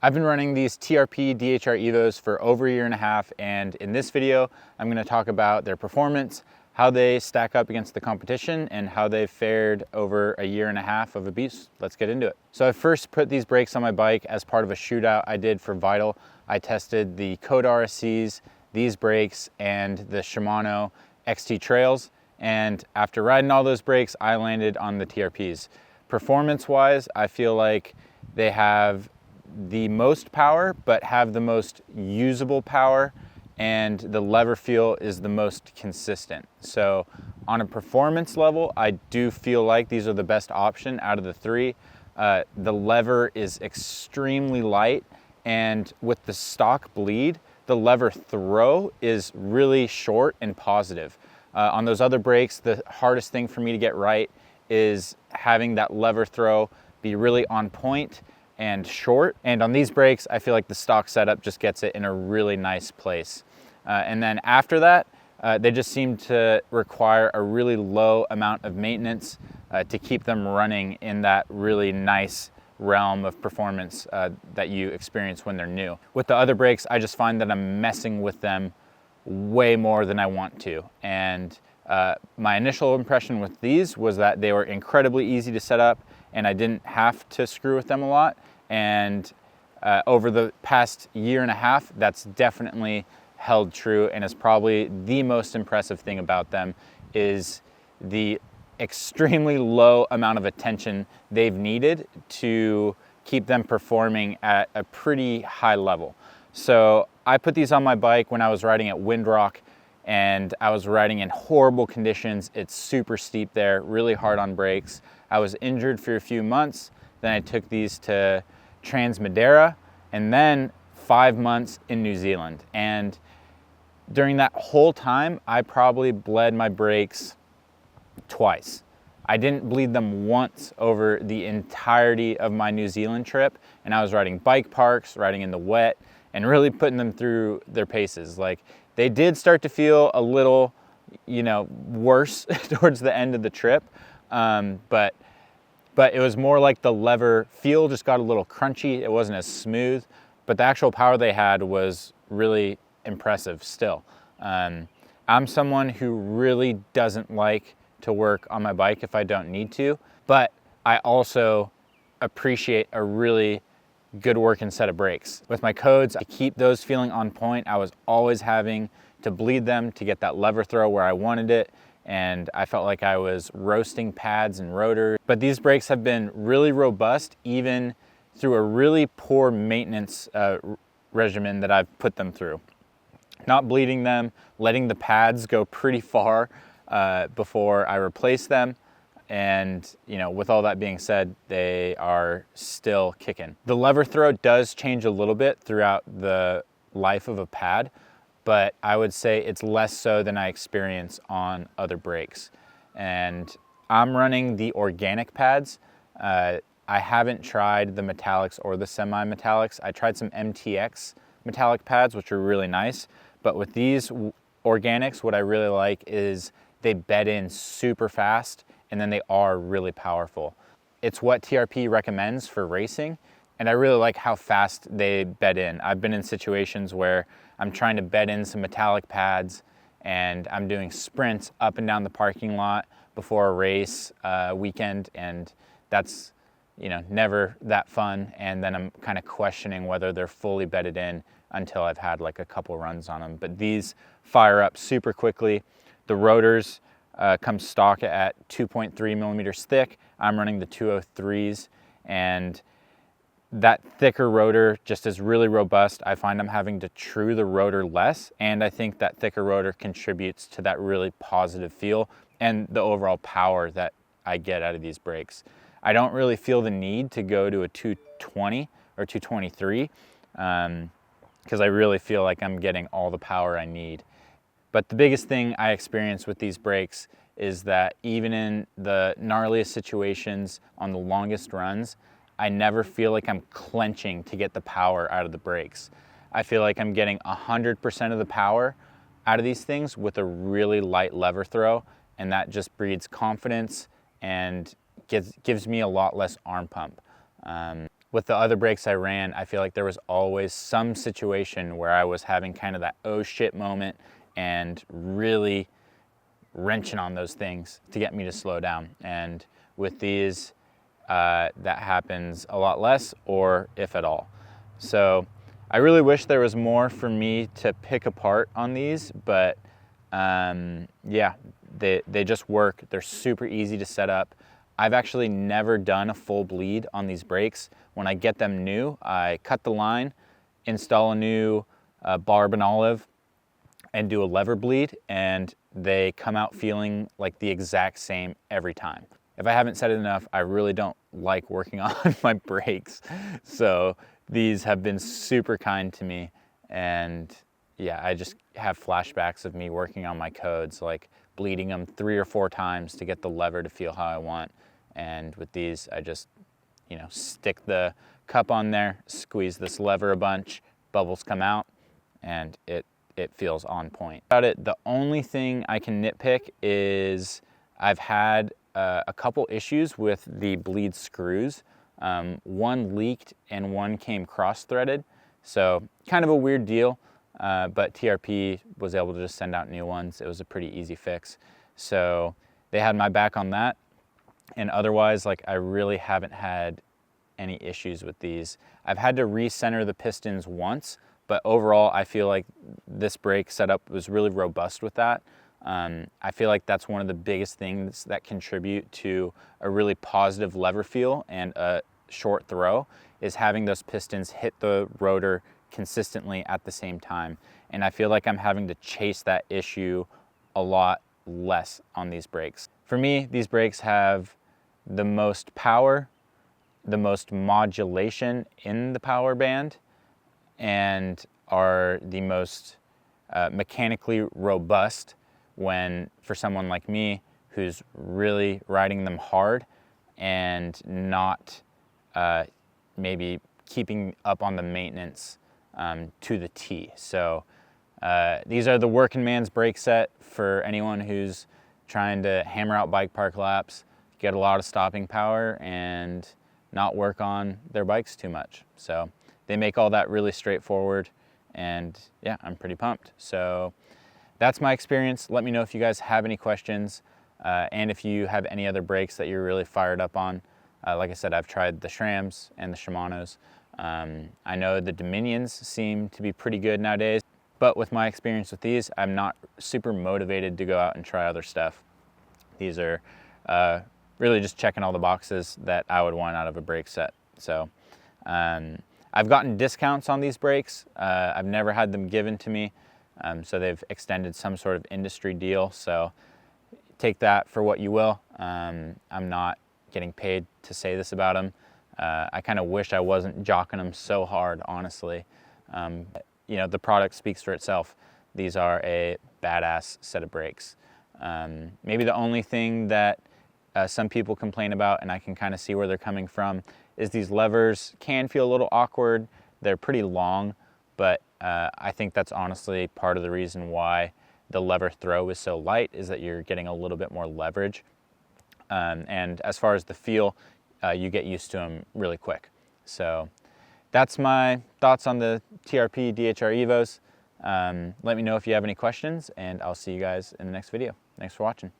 I've been running these TRP DHR EVOs for over a year and a half, and in this video I'm going to talk about their performance, how they stack up against the competition, and how they've fared over a year and a half of abuse. Let's get into it. So I first put these brakes on my bike as part of a shootout I did for Vital. I tested the Code RSCs, these brakes, and the Shimano XT Trails, and after riding all those brakes I landed on the TRPs. Performance-wise, I feel like they have the most power but have the most usable power, and the lever feel is the most consistent. So on a performance level, I do feel like these are the best option out of the three. The lever is extremely light, and with the stock bleed, the lever throw is really short and positive. On those other brakes, the hardest thing for me to get right is having that lever throw be really on point and short. And on these brakes, I feel like the stock setup just gets it in a really nice place. And then after that, they just seem to require a really low amount of maintenance to keep them running in that really nice realm of performance that you experience when they're new. With the other brakes, I just find that I'm messing with them way more than I want to. And my initial impression with these was that they were incredibly easy to set up and I didn't have to screw with them a lot. And over the past year and a half, that's definitely held true, and is probably the most impressive thing about them is the extremely low amount of attention they've needed to keep them performing at a pretty high level. So I put these on my bike when I was riding at Windrock, and I was riding in horrible conditions. It's super steep there, really hard on brakes. I was injured for a few months. Then I took these to Trans-Madeira, and then 5 months in New Zealand. And during that whole time, I probably bled my brakes twice. I didn't bleed them once over the entirety of my New Zealand trip, and I was riding bike parks, riding in the wet, and really putting them through their paces. Like, they did start to feel a little, worse towards the end of the trip, but it was more like the lever feel just got a little crunchy. It wasn't as smooth, but the actual power they had was really impressive still. I'm someone who really doesn't like to work on my bike if I don't need to, but I also appreciate a really good working set of brakes. With my codes, to keep those feeling on point, I was always having to bleed them to get that lever throw where I wanted it, and I felt like I was roasting pads and rotors. But these brakes have been really robust even through a really poor maintenance regimen that I've put them through. Not bleeding them, letting the pads go pretty far before I replace them. And with all that being said, they are still kicking. The lever throw does change a little bit throughout the life of a pad, but I would say it's less so than I experience on other brakes. And I'm running the organic pads. I haven't tried the metallics or the semi-metallics. I tried some MTX metallic pads, which are really nice, but with these organics, what I really like is they bed in super fast, and then they are really powerful. It's what TRP recommends for racing, and I really like how fast they bed in. I've been in situations where I'm trying to bed in some metallic pads, and I'm doing sprints up and down the parking lot before a race weekend, and that's never that fun. And then I'm kind of questioning whether they're fully bedded in until I've had like a couple runs on them. But these fire up super quickly. The rotors come stock at 2.3 millimeters thick. I'm running the 203s, and that thicker rotor just is really robust. I find I'm having to true the rotor less, and I think that thicker rotor contributes to that really positive feel and the overall power that I get out of these brakes. I don't really feel the need to go to a 220 or 223 because I really feel like I'm getting all the power I need. But the biggest thing I experience with these brakes is that even in the gnarliest situations on the longest runs, I never feel like I'm clenching to get the power out of the brakes. I feel like I'm getting 100% of the power out of these things with a really light lever throw, and that just breeds confidence and gives me a lot less arm pump. With the other brakes I ran, I feel like there was always some situation where I was having kind of that oh shit moment and really wrenching on those things to get me to slow down. And with these, that happens a lot less, or if at all. So I really wish there was more for me to pick apart on these, but yeah, they just work. They're super easy to set up. I've actually never done a full bleed on these brakes. When I get them new, I cut the line, install a new barb and olive, and do a lever bleed, and they come out feeling like the exact same every time. If I haven't said it enough, I really don't like working on my brakes. So these have been super kind to me, and yeah, I just have flashbacks of me working on my codes, like bleeding them 3 or 4 times to get the lever to feel how I want. And with these, I just, you know, stick the cup on there, squeeze this lever a bunch, bubbles come out, and it feels on point. About it, the only thing I can nitpick is I've had a couple issues with the bleed screws. One leaked and one came cross-threaded, so kind of a weird deal, but TRP was able to just send out new ones. It was a pretty easy fix. So they had my back on that. And otherwise, like, I really haven't had any issues with these. I've had to recenter the pistons once, but overall I feel like this brake setup was really robust with that. I feel like that's one of the biggest things that contribute to a really positive lever feel and a short throw, is having those pistons hit the rotor consistently at the same time. And I feel like I'm having to chase that issue a lot less on these brakes. For me, these brakes have the most power, the most modulation in the power band, and are the most mechanically robust when, for someone like me who's really riding them hard and not maybe keeping up on the maintenance to the T. So these are the working man's brake set for anyone who's trying to hammer out bike park laps, get a lot of stopping power, and not work on their bikes too much. So they make all that really straightforward, and yeah, I'm pretty pumped. So that's my experience. Let me know if you guys have any questions, and if you have any other brakes that you're really fired up on. Like I said, I've tried the SRAMs and the Shimanos. I know the Dominions seem to be pretty good nowadays, but with my experience with these, I'm not super motivated to go out and try other stuff. These are really just checking all the boxes that I would want out of a brake set. So I've gotten discounts on these brakes. I've never had them given to me, so they've extended some sort of industry deal. So take that for what you will. I'm not getting paid to say this about them. I kind of wish I wasn't jocking them so hard, honestly. You know, the product speaks for itself. These are a badass set of brakes. Maybe the only thing that some people complain about, and I can kind of see where they're coming from, is these levers can feel a little awkward. They're pretty long, but I think that's honestly part of the reason why the lever throw is so light, is that you're getting a little bit more leverage. And as far as the feel, you get used to them really quick. So that's my thoughts on the TRP DHR EVOs. Let me know if you have any questions, and I'll see you guys in the next video. Thanks for watching.